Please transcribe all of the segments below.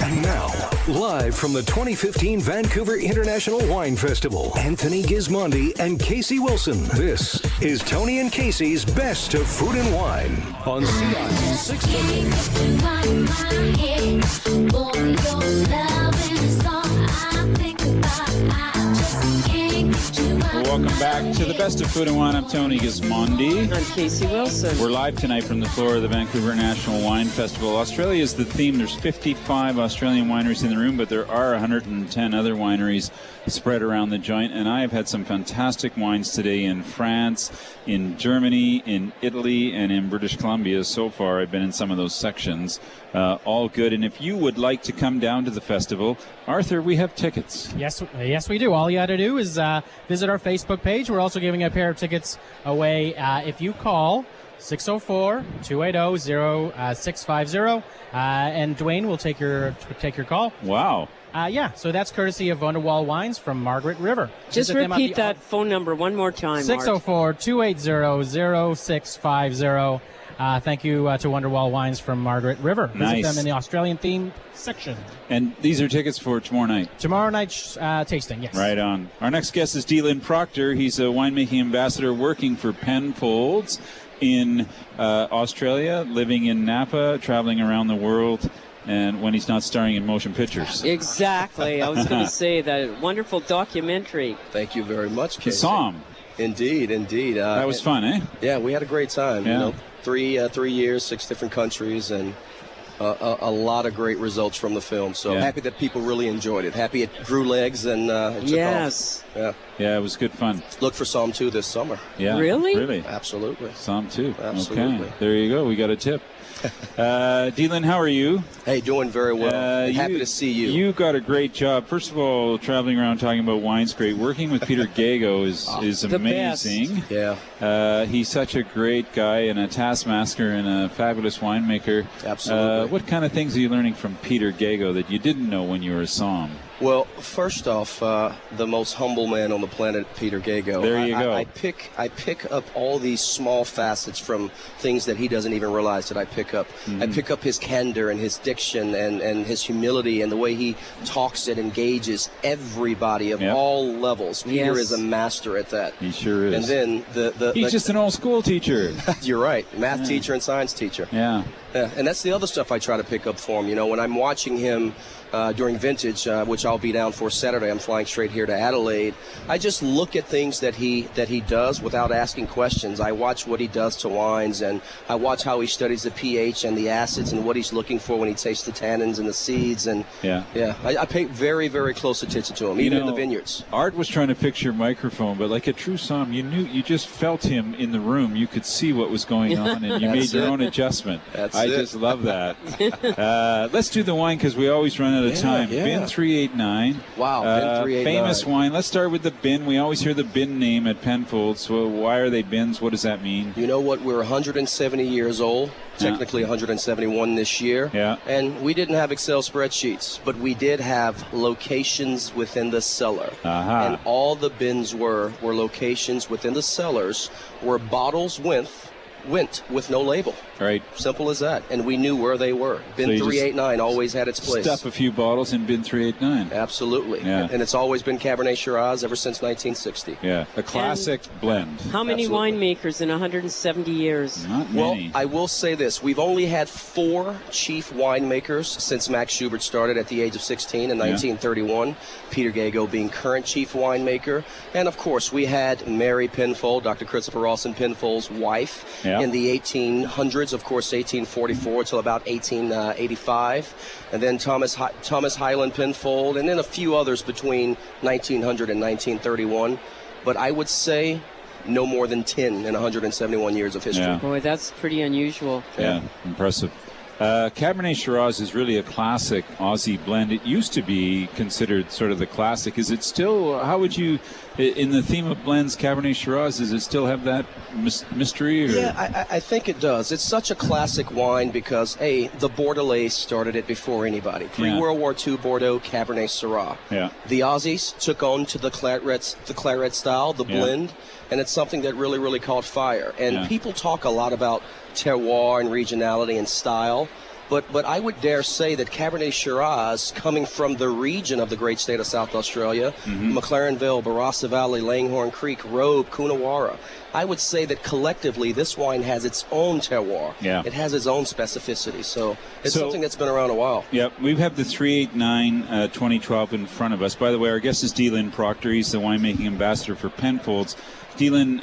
And now, live from the 2015 Vancouver International Wine Festival, Anthony Gismondi and Casey Wilson. This is Tony and Casey's Best of Food and Wine on CI 650. Welcome back to the Best of Food and Wine. I'm Tony Gismondi. I'm Casey Wilson. We're live tonight from the floor of the Vancouver International Wine Festival. Australia is the theme. There's 55 Australian wineries in the room, but there are 110 other wineries spread around the joint. And I have had some fantastic wines today in France, in Germany, in Italy, and in British Columbia. So far, I've been in some of those sections. All good. And if you would like to come down to the festival, Arthur, we have tickets. Yes, we do. All you got to do is visit our Facebook page. We're also giving a pair of tickets away if you call 604-280-0650, and Dwayne will take your call. Wow. So that's courtesy of Wonderwall Wines from Margaret River. Just repeat that phone number one more time. 604-280-0650. Thank you to Wonderwall Wines from Margaret River. Visit them in the Australian theme section. And these are tickets for tomorrow night. Tomorrow night's tasting, yes. Right on. Our next guest is DLynnProctor. He's a winemaking ambassador working for Penfolds in Australia, living in Napa, traveling around the world, and when he's not starring in motion pictures. Exactly. I was going to say that wonderful documentary. Thank you very much, Casey. Saw him. Indeed. That was fun, eh? Yeah, we had a great time. Yeah. You know, 3 years, 6 different countries, and a lot of great results from the film. So happy that people really enjoyed it. Happy it grew legs and it took off. Yeah, it was good fun. Look for Psalm 2 this summer. Yeah, really? Absolutely. Psalm 2. Absolutely. Okay, there you go. We got a tip. DLynn, how are you? Hey, doing very well. Happy to see you. You got a great job. First of all, traveling around talking about wine's great. Working with Peter Gago is amazing. Best. Yeah. He's such a great guy and a taskmaster and a fabulous winemaker. Absolutely. What kind of things are you learning from Peter Gago that you didn't know when you were a Somm? Well, first off, the most humble man on the planet, Peter Gago. There you go. I pick up all these small facets from things that he doesn't even realize that I pick up. Mm-hmm. I pick up his candor and his diction and his humility and the way he talks and engages everybody of all levels. Peter is a master at that. He sure is. And then he's just an old school teacher. You're right. Math teacher and science teacher. Yeah. And that's the other stuff I try to pick up for him. You know, when I'm watching him during Vintage, which I'll be down for Saturday, I'm flying straight here to Adelaide. I just look at things that he does without asking questions. I watch what he does to wines, and I watch how he studies the pH and the acids and what he's looking for when he tastes the tannins and the seeds. And I pay very, very close attention to him, even in the vineyards. Art was trying to fix your microphone, but like a true Somm, you just felt him in the room. You could see what was going on, and you made your own adjustment. I just love that. Let's do the wine because we always run out of time. Bin 389. Wow, Bin 389. Famous wine. Let's start with the bin. We always hear the bin name at Penfolds. So why are they bins? What does that mean? You know what? We're 170 years old. Technically 171 this year. Yeah. And we didn't have Excel spreadsheets, but we did have locations within the cellar. And all the bins were locations within the cellars where bottles went with no label. Right. Simple as that. And we knew where they were. Bin 389 always had its place. Stuff a few bottles in bin 389. Absolutely. Yeah. And it's always been Cabernet Shiraz ever since 1960. Yeah. A classic blend. How many winemakers in 170 years? Not many. Well, I will say this. We've only had 4 chief winemakers since Max Schubert started at the age of 16 in 1931. Peter Gago being current chief winemaker. And, of course, we had Mary Penfold, Dr. Christopher Rawson Penfold's wife, in the 1800s, of course, 1844 till about 1885. And then Thomas Highland Penfold, and then a few others between 1900 and 1931. But I would say no more than 10 in 171 years of history. Yeah. Boy, that's pretty unusual. Yeah, impressive. Cabernet Shiraz is really a classic Aussie blend. It used to be considered sort of the classic. Is it still, how would you, in the theme of blends, Cabernet Shiraz, does it still have that mystery? Or? Yeah, I think it does. It's such a classic wine because, the Bordelais started it before anybody. Pre-World War II Bordeaux Cabernet Syrah. Yeah. The Aussies took on to the claret style, the blend, and it's something that really, really caught fire. And people talk a lot about terroir and regionality and style. But I would dare say that Cabernet Shiraz, coming from the region of the great state of South Australia, McLarenville, Barossa Valley, Langhorne Creek, Robe, Coonawarra, I would say that collectively this wine has its own terroir. Yeah. It has its own specificity. So it's something that's been around a while. Yep, we have the 389 2012 in front of us. By the way, our guest is DLynnProctor. He's the winemaking ambassador for Penfolds. DLynn,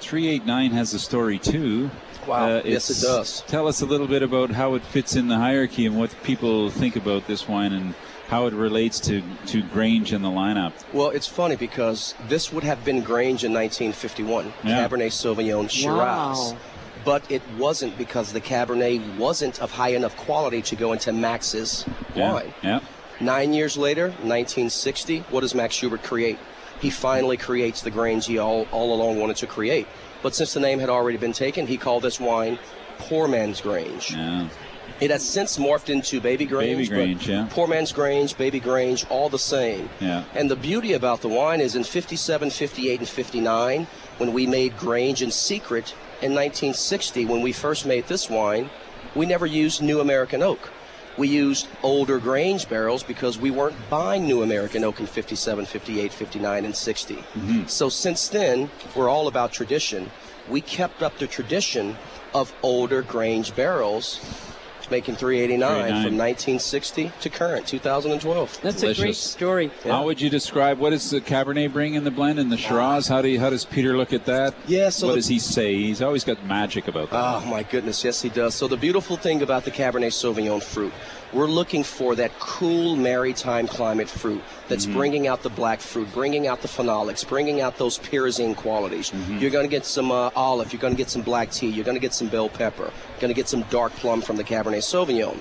389 has a story too. Wow, yes it does. Tell us a little bit about how it fits in the hierarchy and what people think about this wine and how it relates to Grange in the lineup. Well, it's funny because this would have been Grange in 1951, Yeah. Cabernet Sauvignon Shiraz. Wow. But it wasn't because the Cabernet wasn't of high enough quality to go into Max's wine. Yeah. 9 years later, 1960, what does Max Schubert create? He finally creates the Grange he all along wanted to create. But since the name had already been taken, he called this wine Poor Man's Grange. Yeah. It has since morphed into Baby Grange. Baby Grange, but yeah. Poor Man's Grange, Baby Grange, all the same. Yeah. And the beauty about the wine is in 57, 58, and 59, when we made Grange in secret, in 1960, when we first made this wine, we never used New American Oak. We used older Grange barrels because we weren't buying New American Oak in 57, 58, 59, and 60. So since then, we're all about tradition. We kept up the tradition of older Grange barrels, making 389 from 1960 to current 2012. That's a great Delicious. story. Yeah. How would you describe, what does the Cabernet bring in the blend and the Shiraz? How does Peter look at that? Yeah, so what the- does he say? He's always got magic about that. Oh, my goodness. Yes, he does. So the beautiful thing about the Cabernet Sauvignon fruit, we're looking for that cool maritime climate fruit that's bringing out the black fruit, bringing out the phenolics, bringing out those pyrazine qualities. You're going to get some olive, you're going to get some black tea, you're going to get some bell pepper, you're going to get some dark plum from the Cabernet Sauvignon.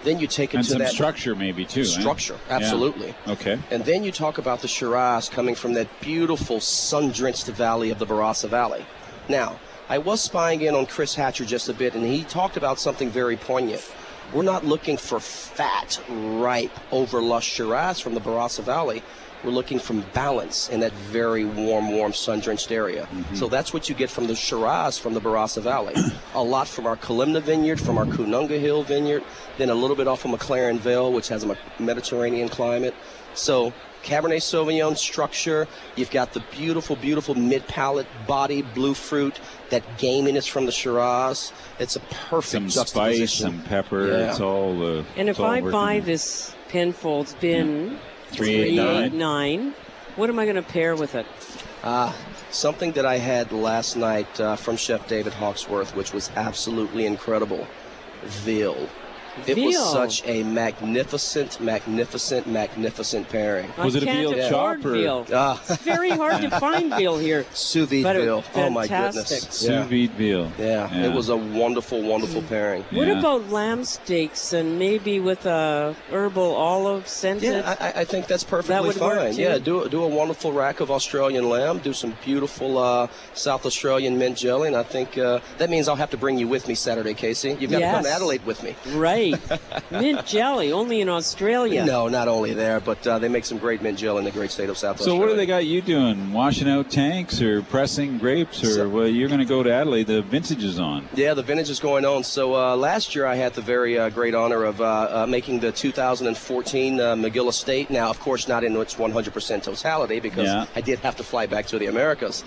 Then you take it and to some that structure maybe too. structure, Eh? absolutely. Yeah. Okay. And then you talk about the Shiraz coming from that beautiful sun-drenched valley of the Barossa Valley. Now, I was spying in on Chris Hatcher just a bit, and he talked about something very poignant. We're not looking for fat, ripe, overlush Shiraz from the Barossa Valley. We're looking for balance in that very warm, sun-drenched area. So that's what you get from the Shiraz from the Barossa Valley. A lot from our Kalimna vineyard, from our Cununga Hill vineyard, then a little bit off of McLarenville, which has a Mediterranean climate. So Cabernet Sauvignon structure, you've got the beautiful, beautiful mid-palate body blue fruit, that gaminess from the Shiraz. It's a perfect Some spice, juxtaposition. some pepper. Yeah. It's all. And if it's all I working buy there. this Penfolds bin 389. what am I going to pair with it? Something that I had last night from Chef David Hawksworth, which was absolutely incredible. Veal. It was Veal. such a magnificent pairing. Was it a I can't veal afford chop or- veal. Ah. It's very hard to find veal here. Sous vide But veal. Oh my fantastic. goodness. Sous vide veal. Yeah, it was a wonderful, wonderful pairing. What Yeah. about lamb steaks and maybe with a herbal olive scented? Yeah, I think that's perfectly would work, fine. too. Yeah, do a wonderful rack of Australian lamb, do some beautiful South Australian mint jelly, and I think that means I'll have to bring you with me Saturday, Casey. You've got to come to Yes. Adelaide with me. Right. Mint jelly, only in Australia. No, not only there, but they make some great mint jelly in the great state of South So Australia. what do they got you doing? Washing out tanks or pressing grapes? Or well, you're going to go to Adelaide. The vintage is on. Yeah, the vintage is going on. So last year I had the very great honor of making the 2014 McGill Estate. Now, of course, not in its 100% totality because Yeah. I did have to fly back to the Americas.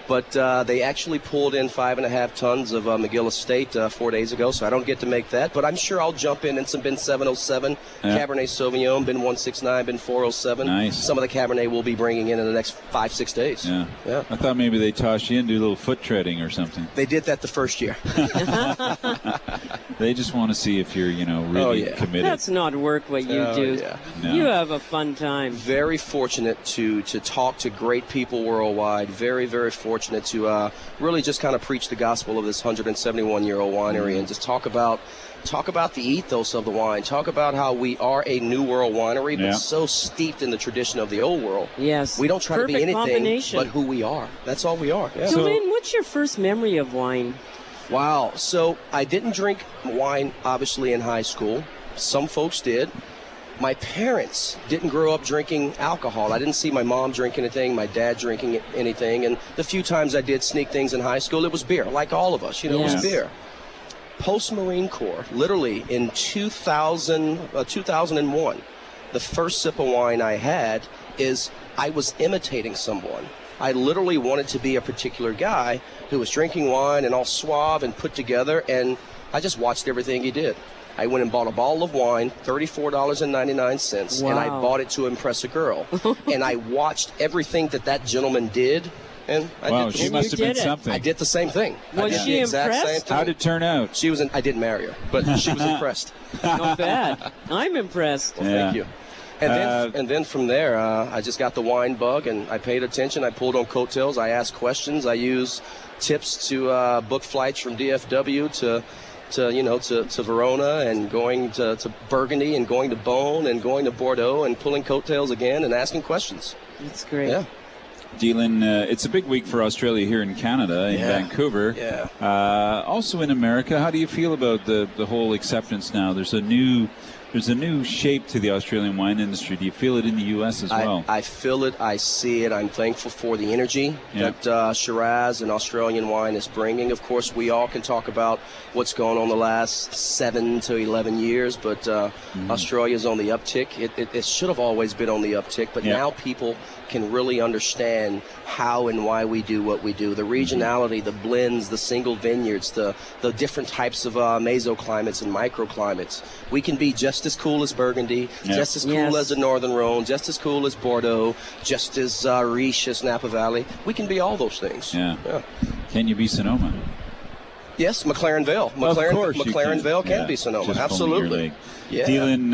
But they actually pulled in 5.5 tons of McGill Estate 4 days ago, so I don't get to make that. But I'm sure I'll jump in some bin 707, Yeah. Cabernet Sauvignon, bin 169, bin 407. Nice. Some of the Cabernet we'll be bringing in the next 5-6 days. Yeah. Yeah. I thought maybe they tossed you in, do a little foot treading or something. They did that the first year. They just want to see if you're, really Oh, yeah. committed. That's not work what you Oh, do. yeah. No. You have a fun time. Very fortunate to talk to great people worldwide. Very, very fortunate to really just kind of preach the gospel of this 171-year-old winery and just talk about the ethos of the wine. Talk about how we are a new world winery, but Yeah. so steeped in the tradition of the old world. Yes. We don't try to be Perfect anything combination. but who we are. That's all we are. Yeah. So, Lynn, what's your first memory of wine? Wow. So I didn't drink wine, obviously, in high school. Some folks did. My parents didn't grow up drinking alcohol. I didn't see my mom drink anything, my dad drinking anything. And the few times I did sneak things in high school, it was beer, like all of us. It was Yes. beer. Post-Marine Corps, literally in 2001, the first sip of wine I had is I was imitating someone. I literally wanted to be a particular guy who was drinking wine and all suave and put together, and I just watched everything he did. I went and bought a bottle of wine, $34.99, Wow. and I bought it to impress a girl. And I watched everything that gentleman did, and I Wow, did the she same- must have been did it. something. I did the same thing. I Was did she the exact impressed? same thing. How did it turn out? She was I didn't marry her, but she was impressed. Not bad. I'm impressed. Well, Yeah. thank you. And then from there, I just got the wine bug, and I paid attention. I pulled on coattails. I asked questions. I used tips to book flights from DFW to Verona, and going to Burgundy, and going to Beaune, and going to Bordeaux, and pulling coattails again and asking questions. That's great. Yeah. DLynn, it's a big week for Australia here in Canada, in Vancouver. Yeah. Also in America, how do you feel about the whole acceptance now? There's a new shape to the Australian wine industry. Do you feel it in the U.S. as well? I feel it. I see it. I'm thankful for the energy that Shiraz and Australian wine is bringing. Of course, we all can talk about what's going on the last 7 to 11 years, but Australia's on the uptick. It should have always been on the uptick, but now people can really understand how and why we do what we do. The regionality, the blends, the single vineyards, the different types of mesoclimates and microclimates. We can be just as cool as Burgundy, just as cool as the Northern Rhone, just as cool as Bordeaux, just as riche as Napa Valley. We can be all those things. Yeah. Can you be Sonoma? Yes, McLaren Vale. McLaren Vale can be Sonoma. Just Absolutely. Yeah. DLynn,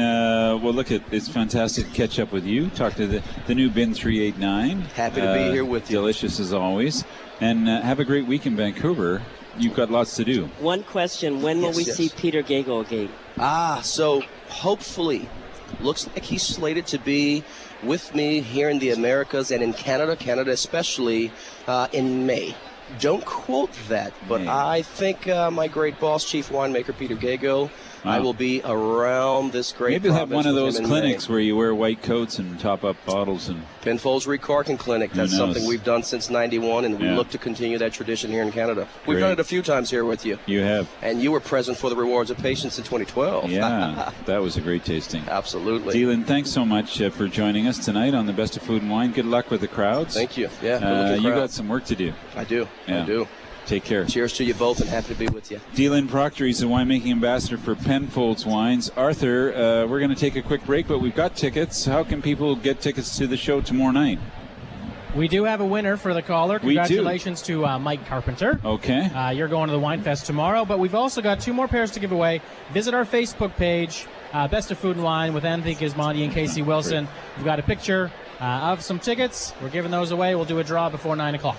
well, look, it's fantastic to catch up with you. Talk to the new Bin 389. Happy to be here with you. Delicious as always. And have a great week in Vancouver. You've got lots to do. One question. When will we see Peter Gago again? So hopefully, looks like he's slated to be with me here in the Americas and in Canada especially, in May. Don't quote that, but I think my great boss, Chief Winemaker Peter Gago, I will be around this great Maybe you'll have one of those province with him in clinics where you wear white coats and top up bottles. And Penfolds Recorking Clinic. That's something we've done since '91, and we look to continue that tradition here in Canada. We've done it a few times here with you. You have. And you were present for the Rewards of Patience in 2012. Yeah, that was a great tasting. Absolutely. DLynn, thanks so much for joining us tonight on the Best of Food and Wine. Good luck with the crowds. Thank you. Yeah, you got some work to do. I do. Yeah. I do. Take care. Cheers to you both, and happy to be with you. DLynnProctor, he's the winemaking ambassador for Penfolds Wines. Arthur, we're going to take a quick break, but we've got tickets. How can people get tickets to the show tomorrow night? We do have a winner for the caller. Congratulations to Mike Carpenter. Okay. You're going to the Winefest tomorrow, but we've also got 2 more pairs to give away. Visit our Facebook page, Best of Food and Wine with Anthony Gismondi and Casey Wilson. We've got a picture of some tickets. We're giving those away. We'll do a draw before 9 o'clock.